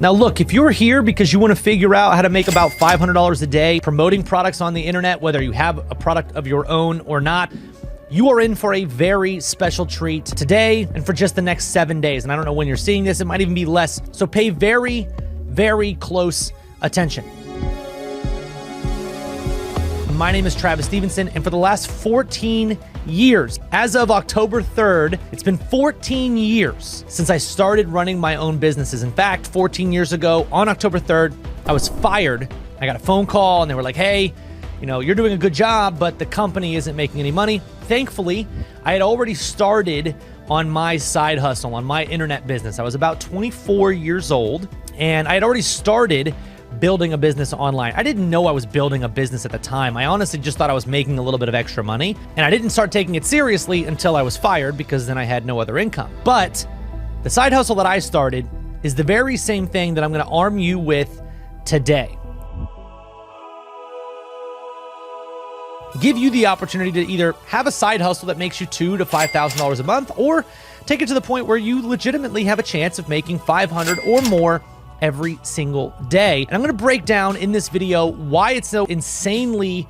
Now look, if you're here because you want to figure out how to make about $500 a day promoting products on the internet, whether you have a product of your own or not, you are in for a very special treat today and for just the next 7 days. And I don't know when you're seeing this, it might even be less. So pay very, very close attention. My name is Travis Stephenson, and for the last 14 years, as of October 3rd, it's been 14 years since I started running my own businesses. In fact, 14 years ago, on October 3rd, I was fired. I got a phone call, and they were like, hey, you're doing a good job, but the company isn't making any money. Thankfully, I had already started on my side hustle, on my internet business. I was about 24 years old, and I had already started building a business online. I didn't know I was building a business at the time. I honestly just thought I was making a little bit of extra money, and I didn't start taking it seriously until I was fired, because then I had no other income. But the side hustle that I started is the very same thing that I'm going to arm you with today. Give you the opportunity to either have a side hustle that makes you $2,000 to $5,000 a month, or take it to the point where you legitimately have a chance of making $500 or more every single day. And I'm going to break down in this video why it's so insanely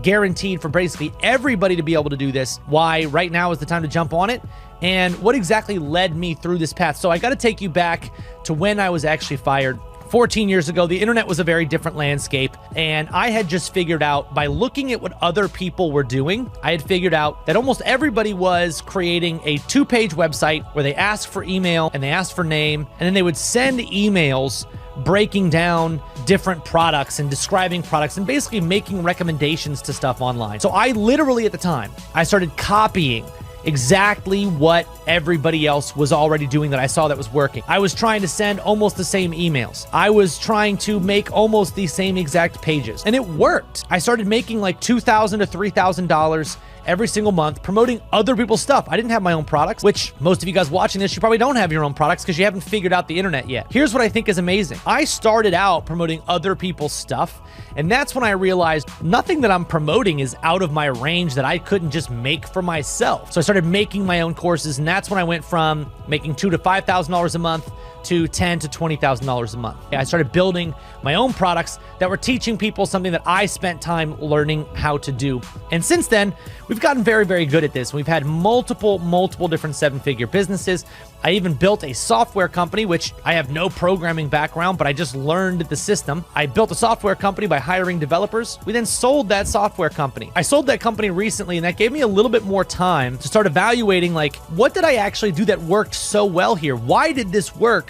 guaranteed for basically everybody to be able to do this, why right now is the time to jump on it, and what exactly led me through this path. So I got to take you back to when I was actually fired. 14 years ago, the internet was a very different landscape, and I had just figured out, by looking at what other people were doing, I had figured out that almost everybody was creating a 2-page website where they asked for email and they asked for name, and then they would send emails breaking down different products and describing products and basically making recommendations to stuff online. So I literally, at the time, I started copying exactly what everybody else was already doing that I saw that was working. I was trying to send almost the same emails. I was trying to make almost the same exact pages, and it worked. I started making like $2,000 to $3,000 every single month promoting other people's stuff. I didn't have my own products, which most of you guys watching this, you probably don't have your own products because you haven't figured out the internet yet. Here's what I think is amazing. I started out promoting other people's stuff, and that's when I realized nothing that I'm promoting is out of my range that I couldn't just make for myself. So I started making my own courses, and that's when I went from making $2,000 to $5,000 a month to $10,000 to $20,000 a month. I started building my own products that were teaching people something that I spent time learning how to do. And since then, we've gotten very, very good at this. We've had multiple different 7-figure businesses. I even built a software company, which I have no programming background, but I just learned the system. I built a software company by hiring developers. We then sold that software company. I sold that company recently, and that gave me a little bit more time to start evaluating, like, what did I actually do that worked so well here? Why did this work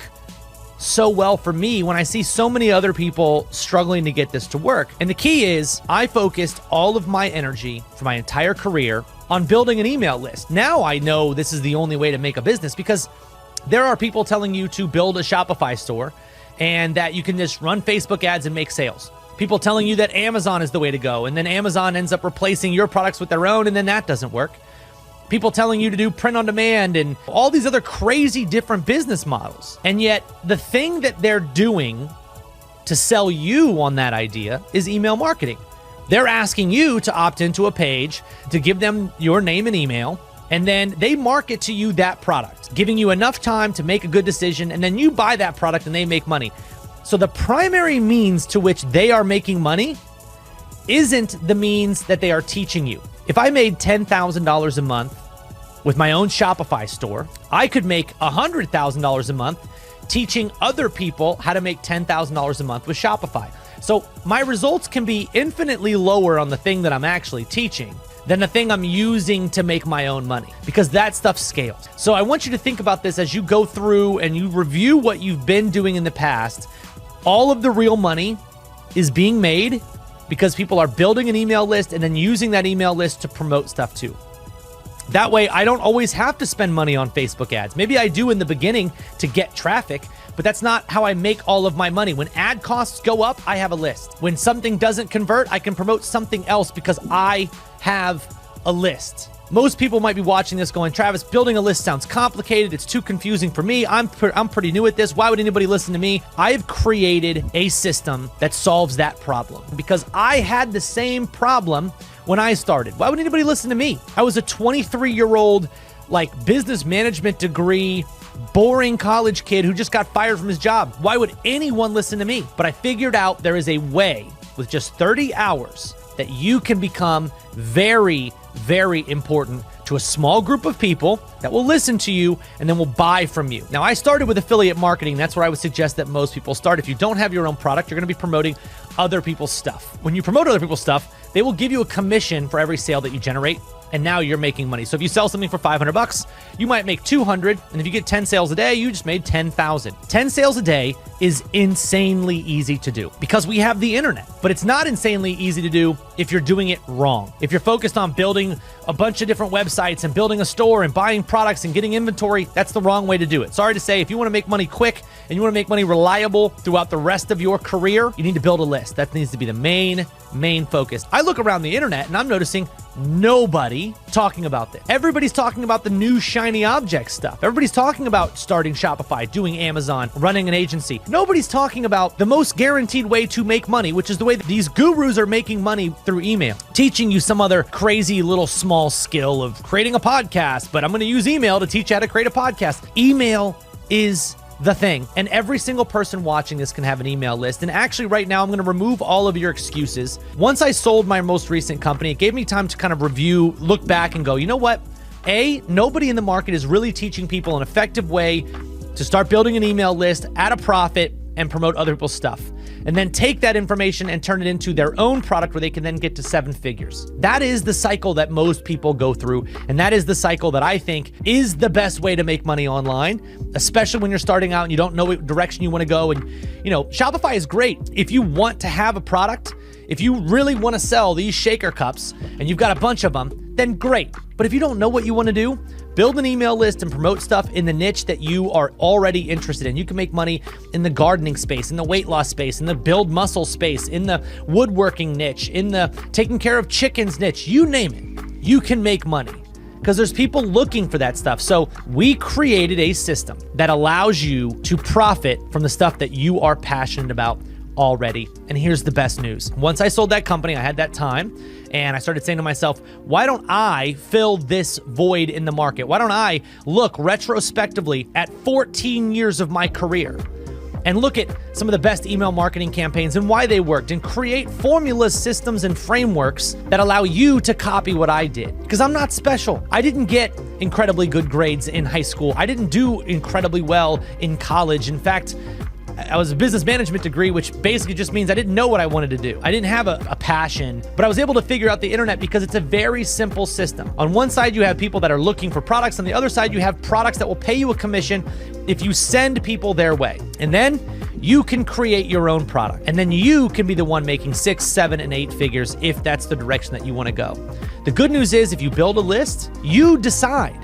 so well for me when I see so many other people struggling to get this to work? And the key is, I focused all of my energy for my entire career on building an email list. Now I know this is the only way to make a business, because there are people telling you to build a Shopify store and that you can just run Facebook ads and make sales. People telling you that Amazon is the way to go, and then Amazon ends up replacing your products with their own, and then that doesn't work. People telling you to do print on demand and all these other crazy different business models. And yet the thing that they're doing to sell you on that idea is email marketing. They're asking you to opt into a page, to give them your name and email, and then they market to you that product, giving you enough time to make a good decision, and then you buy that product and they make money. So the primary means to which they are making money isn't the means that they are teaching you. If I made $10,000 a month with my own Shopify store, I could make $100,000 a month teaching other people how to make $10,000 a month with Shopify. So my results can be infinitely lower on the thing that I'm actually teaching than the thing I'm using to make my own money, because that stuff scales. So I want you to think about this as you go through and you review what you've been doing in the past. All of the real money is being made because people are building an email list and then using that email list to promote stuff too. That way, I don't always have to spend money on Facebook ads. Maybe I do in the beginning to get traffic, but that's not how I make all of my money. When ad costs go up, I have a list. When something doesn't convert, I can promote something else because I have a list. Most people might be watching this going, Travis, building a list sounds complicated. It's too confusing for me. I'm pretty new at this. Why would anybody listen to me? I've created a system that solves that problem because I had the same problem when I started. Why would anybody listen to me? I was a 23-year-old, like, business management degree, boring college kid who just got fired from his job. Why would anyone listen to me? But I figured out there is a way with just 30 hours that you can become very, very important to a small group of people that will listen to you and then will buy from you. Now, I started with affiliate marketing. That's where I would suggest that most people start. If you don't have your own product, you're going to be promoting other people's stuff. When you promote other people's stuff, they will give you a commission for every sale that you generate. And now you're making money. So if you sell something for $500, you might make 200. And if you get 10 sales a day, you just made 10,000. 10 sales a day is insanely easy to do because we have the internet. But it's not insanely easy to do if you're doing it wrong. If you're focused on building a bunch of different websites and building a store and buying products and getting inventory, that's the wrong way to do it. Sorry to say, if you want to make money quick and you want to make money reliable throughout the rest of your career, you need to build a list. That needs to be the main focus. I look around the internet and I'm noticing nobody talking about this. Everybody's talking about the new shiny object stuff. Everybody's talking about starting Shopify, doing Amazon, running an agency. Nobody's talking about the most guaranteed way to make money, which is the way that these gurus are making money through email, teaching you some other crazy little small skill of creating a podcast, but I'm going to use email to teach you how to create a podcast. Email is the thing. And every single person watching this can have an email list. And actually right now, I'm going to remove all of your excuses. Once I sold my most recent company, it gave me time to kind of review, look back and go, you know what? Nobody in the market is really teaching people an effective way to start building an email list at a profit and promote other people's stuff. And then take that information and turn it into their own product where they can then get to 7 figures. That is the cycle that most people go through. And that is the cycle that I think is the best way to make money online, especially when you're starting out and you don't know what direction you want to go. And, Shopify is great. If you want to have a product, if you really want to sell these shaker cups and you've got a bunch of them, then great. But if you don't know what you want to do, build an email list and promote stuff in the niche that you are already interested in. You can make money in the gardening space, in the weight loss space, in the build muscle space, in the woodworking niche, in the taking care of chickens niche, you name it. You can make money because there's people looking for that stuff. So we created a system that allows you to profit from the stuff that you are passionate about already. And here's the best news. Once I sold that company, I had that time and I started saying to myself, why don't I fill this void in the market? Why don't I look retrospectively at 14 years of my career and look at some of the best email marketing campaigns and why they worked and create formulas, systems, and frameworks that allow you to copy what I did? Because I'm not special. I didn't get incredibly good grades in high school. I didn't do incredibly well in college. In fact, I was a business management degree, which basically just means I didn't know what I wanted to do. I didn't have a passion, but I was able to figure out the internet because it's a very simple system. On one side, you have people that are looking for products. On the other side, you have products that will pay you a commission if you send people their way. And then you can create your own product. And then you can be the one making 6, 7, and 8 figures if that's the direction that you want to go. The good news is if you build a list, you decide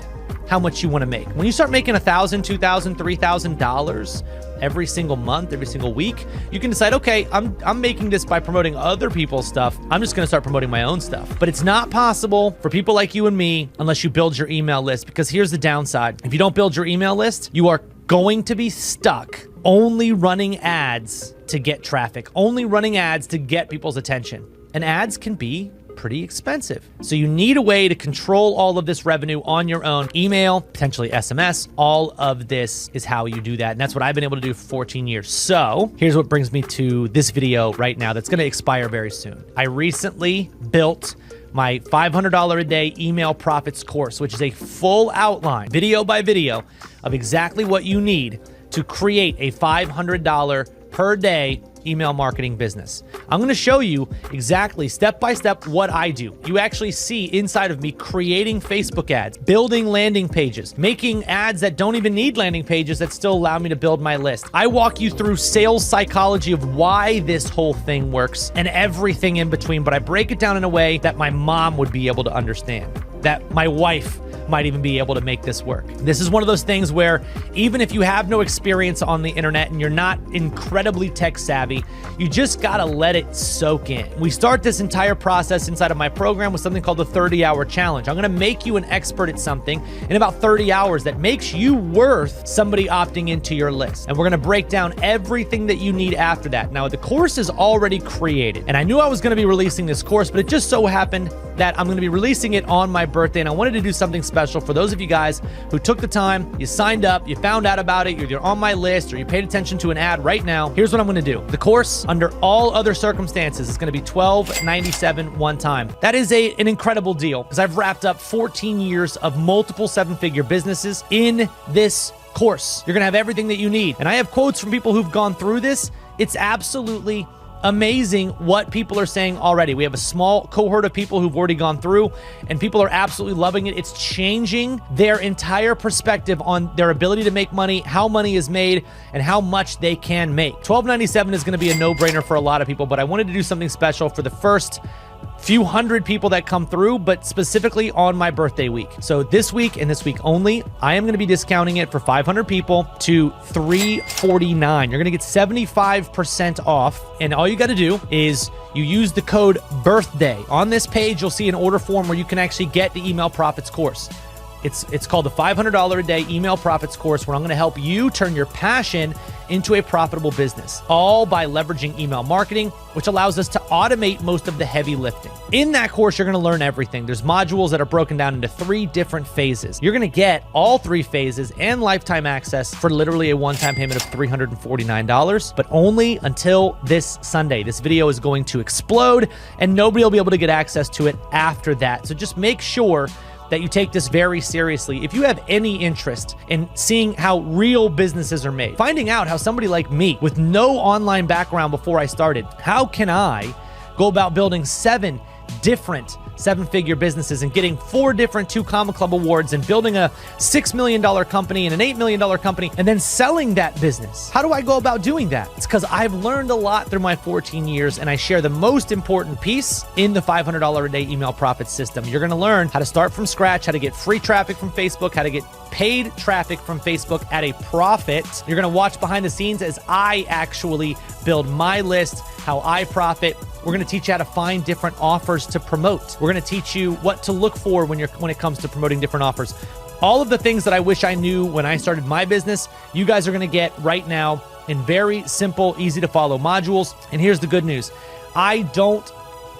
how much you want to make. When you start making $1,000, $2,000, $3,000 every single month, every single week, you can decide, okay, I'm making this by promoting other people's stuff. I'm just going to start promoting my own stuff. But it's not possible for people like you and me unless you build your email list, because here's the downside. If you don't build your email list, you are going to be stuck only running ads to get traffic, only running ads to get people's attention. And ads can be pretty expensive. So you need a way to control all of this revenue on your own. Email, potentially SMS, all of this is how you do that. And that's what I've been able to do for 14 years. So here's what brings me to this video right now that's going to expire very soon. I recently built my $500 a day email profits course, which is a full outline, video by video, of exactly what you need to create a $500 per day email marketing business. I'm going to show you exactly step by step what I do. You actually see inside of me creating Facebook ads, building landing pages, making ads that don't even need landing pages that still allow me to build my list. I walk you through sales psychology of why this whole thing works and everything in between, but I break it down in a way that my mom would be able to understand, that my wife might even be able to make this work. This is one of those things where even if you have no experience on the internet and you're not incredibly tech savvy, you just gotta let it soak in. We start this entire process inside of my program with something called the 30-hour challenge. I'm gonna make you an expert at something in about 30 hours that makes you worth somebody opting into your list. And we're gonna break down everything that you need after that. Now, the course is already created, and I knew I was gonna be releasing this course, but it just so happened that I'm going to be releasing it on my birthday, and I wanted to do something special for those of you guys who took the time, you signed up, you found out about it, you're on my list, or you paid attention to an ad right now. Here's what I'm going to do. The course, under all other circumstances, is going to be $12.97 one time. That is an incredible deal because I've wrapped up 14 years of multiple seven-figure businesses in this course. You're going to have everything that you need. And I have quotes from people who've gone through this. It's absolutely amazing what people are saying already. We have a small cohort of people who've already gone through, and people are absolutely loving it. It's changing their entire perspective on their ability to make money, how money is made, and how much they can make. $12.97 is going to be a no-brainer for a lot of people, but I wanted to do something special for the first few hundred people that come through, but specifically on my birthday week. So this week and this week only, I am going to be discounting it for 500 people to $349. You're going to get 75% off, and all you got to do is you use the code BIRTHDAY. On this page, you'll see an order form where you can actually get the Email Profits course. It's called the $500 a day Email Profits course, where I'm going to help you turn your passion into a profitable business, all by leveraging email marketing, which allows us to automate most of the heavy lifting. In that course, you're going to learn everything. There's modules that are broken down into 3 different phases. You're going to get all 3 phases and lifetime access for literally a one-time payment of $349, but only until this Sunday. This video is going to explode, and nobody will be able to get access to it after that. So just make sure that you take this very seriously. If you have any interest in seeing how real businesses are made, finding out how somebody like me with no online background before I started, how can I go about building 7 different 7-figure businesses and getting 4 different 2 Comma Club awards and building a $6 million company and an $8 million company and then selling that business? How do I go about doing that? It's because I've learned a lot through my 14 years, and I share the most important piece in the $500 a day email profit system. You're going to learn how to start from scratch, how to get free traffic from Facebook, how to get paid traffic from Facebook at a profit. You're going to watch behind the scenes as I actually build my list, how I profit. We're going to teach you how to find different offers to promote. We're going to teach you what to look for when it comes to promoting different offers. All of the things that I wish I knew when I started my business, you guys are going to get right now in very simple, easy to follow modules. And here's the good news. I don't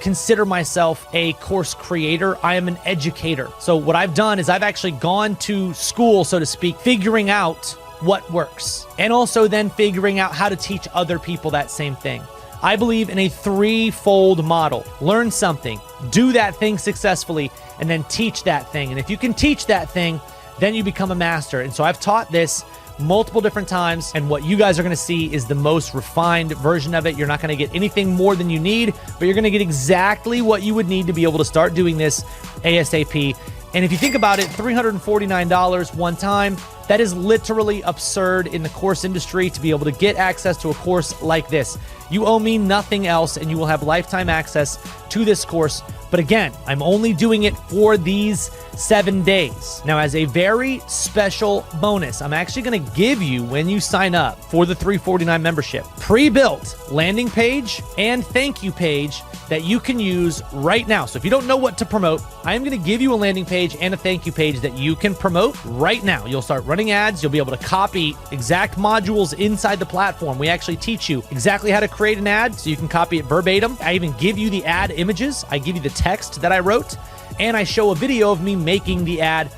consider myself a course creator. I am an educator. So what I've done is I've actually gone to school, so to speak, figuring out what works, and also then figuring out how to teach other people that same thing. I believe in a 3-fold model. Learn something, do that thing successfully, and then teach that thing. And if you can teach that thing, then you become a master. And so I've taught this multiple different times, and what you guys are going to see is the most refined version of it. You're not going to get anything more than you need, but you're going to get exactly what you would need to be able to start doing this ASAP. And if you think about it, $349 one time, that is literally absurd in the course industry to be able to get access to a course like this. You owe me nothing else, and you will have lifetime access to this course. But again, I'm only doing it for these 7 days. Now, as a very special bonus, I'm actually going to give you, when you sign up for the $349 membership, pre-built landing page and thank you page that you can use right now. So if you don't know what to promote, I am going to give you a landing page and a thank you page that you can promote right now. You'll start running ads. You'll be able to copy exact modules inside the platform. We actually teach you exactly how to create an ad so you can copy it verbatim. I even give you the ad images. I give you the text that I wrote, and I show a video of me making the ad.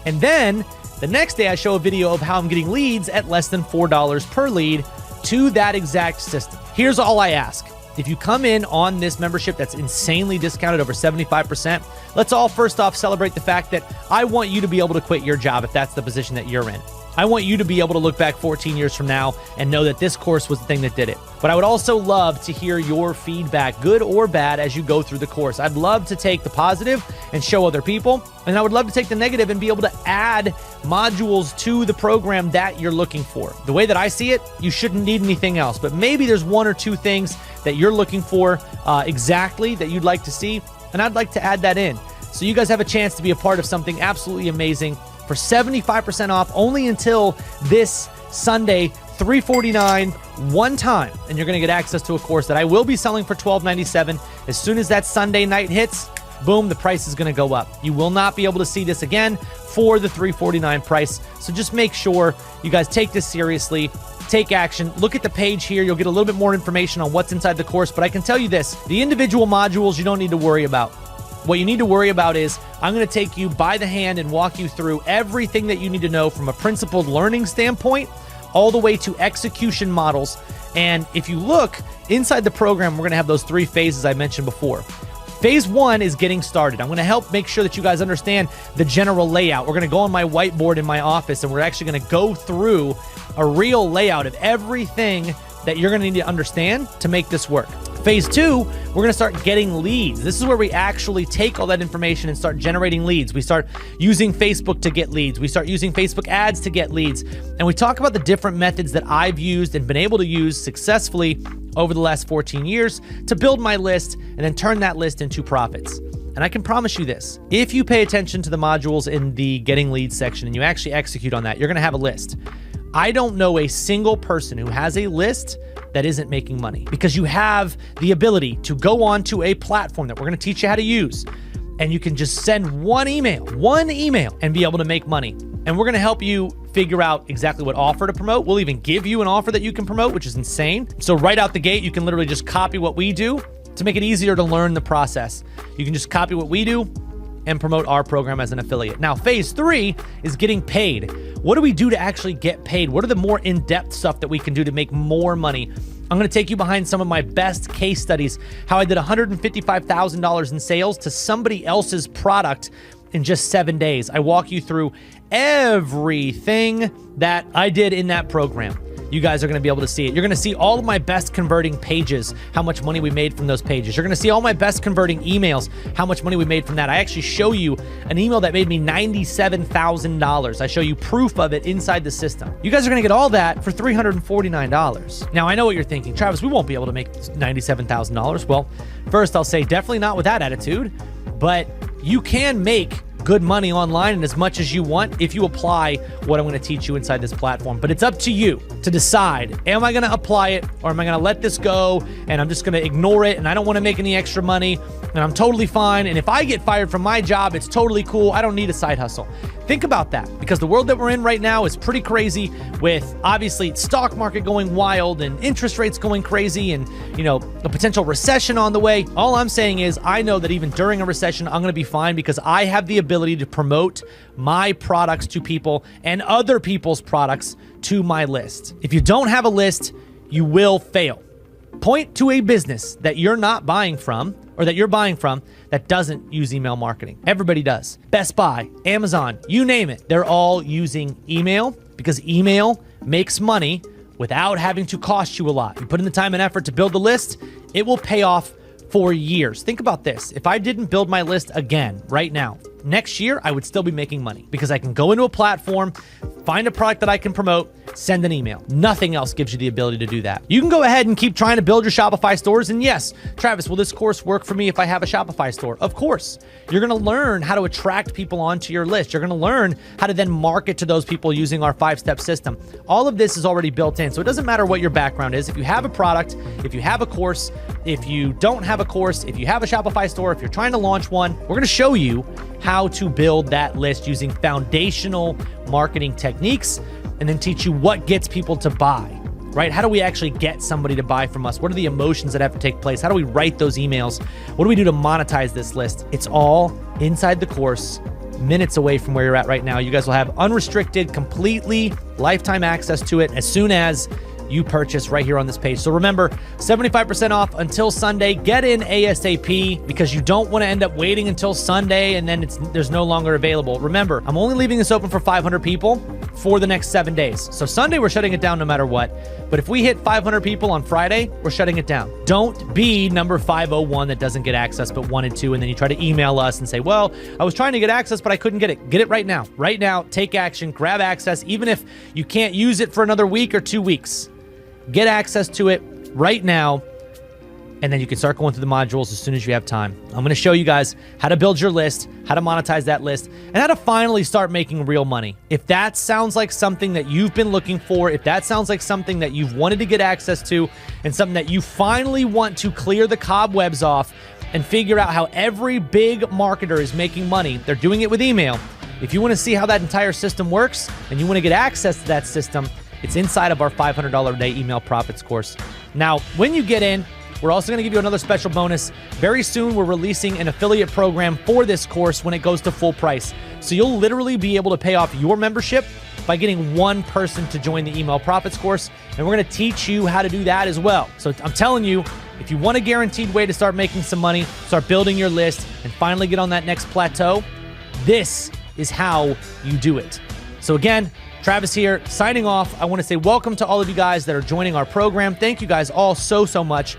And then the next day I show a video of how I'm getting leads at less than $4 per lead to that exact system. Here's all I ask. If you come in on this membership that's insanely discounted over 75%, let's all first off celebrate the fact that I want you to be able to quit your job if that's the position that you're in. I want you to be able to look back 14 years from now and know that this course was the thing that did it. But I would also love to hear your feedback, good or bad, as you go through the course. I'd love to take the positive and show other people, and I would love to take the negative and be able to add modules to the program that you're looking for. The way that I see it, you shouldn't need anything else, but maybe there's 1 or 2 things that you're looking for exactly that you'd like to see, and I'd like to add that in. So you guys have a chance to be a part of something absolutely amazing for 75% off only until this Sunday, $349 one time, and you're going to get access to a course that I will be selling for $12.97. As soon as that Sunday night hits, boom, the price is going to go up. You will not be able to see this again for the $349 price. So just make sure you guys take this seriously. Take action. Look at the page here. You'll get a little bit more information on what's inside the course, but I can tell you this, the individual modules you don't need to worry about. What you need to worry about is I'm going to take you by the hand and walk you through everything that you need to know from a principled learning standpoint all the way to execution models. And if you look inside the program, we're going to have those 3 phases I mentioned before. Phase 1 is getting started. I'm going to help make sure that you guys understand the general layout. We're going to go on my whiteboard in my office, and we're actually going to go through a real layout of everything that you're going to need to understand to make this work. Phase 2, we're going to start getting leads. This is where we actually take all that information and start generating leads. We start using Facebook to get leads. We start using Facebook ads to get leads. And we talk about the different methods that I've used and been able to use successfully over the last 14 years to build my list and then turn that list into profits. And I can promise you this, if you pay attention to the modules in the getting leads section and you actually execute on that, you're going to have a list. I don't know a single person who has a list that isn't making money, because you have the ability to go on to a platform that we're going to teach you how to use, and you can just send one email and be able to make money. And we're going to help you figure out exactly what offer to promote. We'll even give you an offer that you can promote, which is insane. So right out the gate, you can literally just copy what we do to make it easier to learn the process. You can just copy what we do and promote our program as an affiliate. Now, phase 3 is getting paid. What do we do to actually get paid? What are the more in-depth stuff that we can do to make more money? I'm going to take you behind some of my best case studies, how I did $155,000 in sales to somebody else's product in just 7 days. I walk you through everything that I did in that program. You guys are going to be able to see it. You're going to see all of my best converting pages, how much money we made from those pages. You're going to see all my best converting emails, how much money we made from that. I actually show you an email that made me $97,000. I show you proof of it inside the system. You guys are going to get all that for $349. Now, I know what you're thinking. Travis, we won't be able to make $97,000. Well, first I'll say definitely not with that attitude, but you can make good money online and as much as you want if you apply what I'm going to teach you inside this platform. But it's up to you to decide, am I going to apply it, or am I going to let this go and I'm just going to ignore it and I don't want to make any extra money and I'm totally fine, and if I get fired from my job, it's totally cool. I don't need a side hustle. Think about that, because the world that we're in right now is pretty crazy, with obviously stock market going wild and interest rates going crazy and, you know, a potential recession on the way. All I'm saying is I know that even during a recession, I'm going to be fine because I have the ability to promote my products to people and other people's products to my list. If you don't have a list, you will fail. Point to a business that you're not buying from, or that you're buying from, that doesn't use email marketing. Everybody does. Best Buy, Amazon, you name it. They're all using email because email makes money without having to cost you a lot. You put in the time and effort to build the list, it will pay off for years. Think about this. If I didn't build my list again right now, next year, I would still be making money because I can go into a platform, find a product that I can promote, send an email. Nothing else gives you the ability to do that. You can go ahead and keep trying to build your Shopify stores. And yes, Travis, will this course work for me if I have a Shopify store? Of course. You're going to learn how to attract people onto your list. You're going to learn how to then market to those people using our 5-step system. All of this is already built in. So it doesn't matter what your background is. If you have a product, if you have a course, if you don't have a course, if you have a Shopify store, if you're trying to launch one, we're going to show you how to build that list using foundational marketing techniques, and then teach you what gets people to buy, right? How do we actually get somebody to buy from us? What are the emotions that have to take place? How do we write those emails? What do we do to monetize this list? It's all inside the course, minutes away from where you're at right now. You guys will have unrestricted, completely lifetime access to it as soon as you purchase right here on this page. So remember, 75% off until Sunday. Get in ASAP because you don't want to end up waiting until Sunday and then there's no longer available. Remember, I'm only leaving this open for 500 people for the next 7 days. So Sunday, we're shutting it down no matter what. But if we hit 500 people on Friday, we're shutting it down. Don't be number 501 that doesn't get access but wanted to, and then you try to email us and say, well, I was trying to get access, but I couldn't get it. Get it right now. Right now, take action, grab access, even if you can't use it for another week or 2 weeks. Get access to it right now, and then you can start going through the modules as soon as you have time. I'm going to show you guys how to build your list, how to monetize that list, and how to finally start making real money. If that sounds like something that you've been looking for, if that sounds like something that you've wanted to get access to, and something that you finally want to clear the cobwebs off and figure out how every big marketer is making money, they're doing it with email. If you want to see how that entire system works and you want to get access to that system, it's inside of our $500 a day email profits course. Now, when you get in, We're also going to give you another special bonus. Very soon, we're releasing an affiliate program for this course when it goes to full price. So you'll literally be able to pay off your membership by getting one person to join the Email Profits course. And we're going to teach you how to do that as well. So I'm telling you, if you want a guaranteed way to start making some money, start building your list, and finally get on that next plateau, this is how you do it. So again, Travis here, signing off. I want to say welcome to all of you guys that are joining our program. Thank you guys all so much.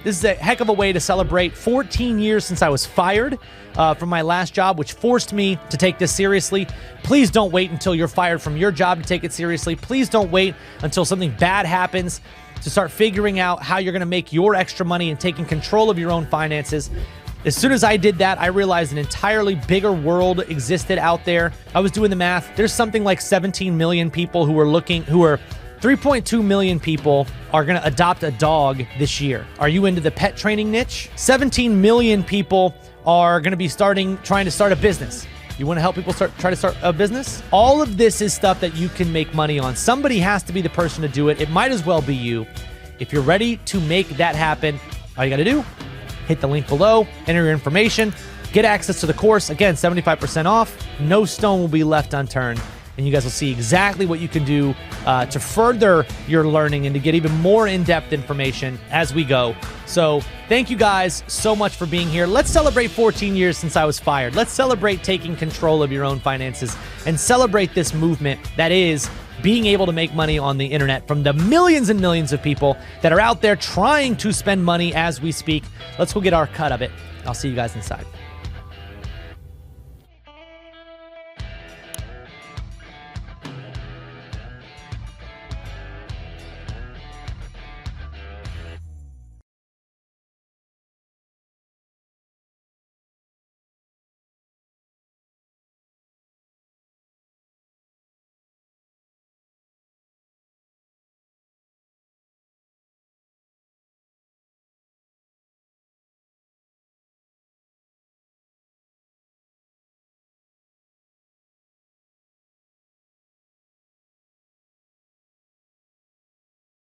This is a heck of a way to celebrate 14 years since I was fired from my last job, which forced me to take this seriously. Please don't wait until you're fired from your job to take it seriously. Please don't wait until something bad happens to start figuring out how you're going to make your extra money and taking control of your own finances. As soon as I did that, I realized an entirely bigger world existed out there. I was doing the math. There's something like 17 million people who are 3.2 million people are going to adopt a dog this year. Are you into the pet training niche? 17 million people are going to be trying to start a business. You want to help people try to start a business? All of this is stuff that you can make money on. Somebody has to be the person to do it. It might as well be you. If you're ready to make that happen, all you got to do, hit the link below, enter your information, get access to the course. Again, 75% off. No stone will be left unturned. And you guys will see exactly what you can do to further your learning and to get even more in-depth information as we go. So thank you guys so much for being here. Let's celebrate 14 years since I was fired. Let's celebrate taking control of your own finances and celebrate this movement that is being able to make money on the internet from the millions and millions of people that are out there trying to spend money as we speak. Let's go get our cut of it. I'll see you guys inside.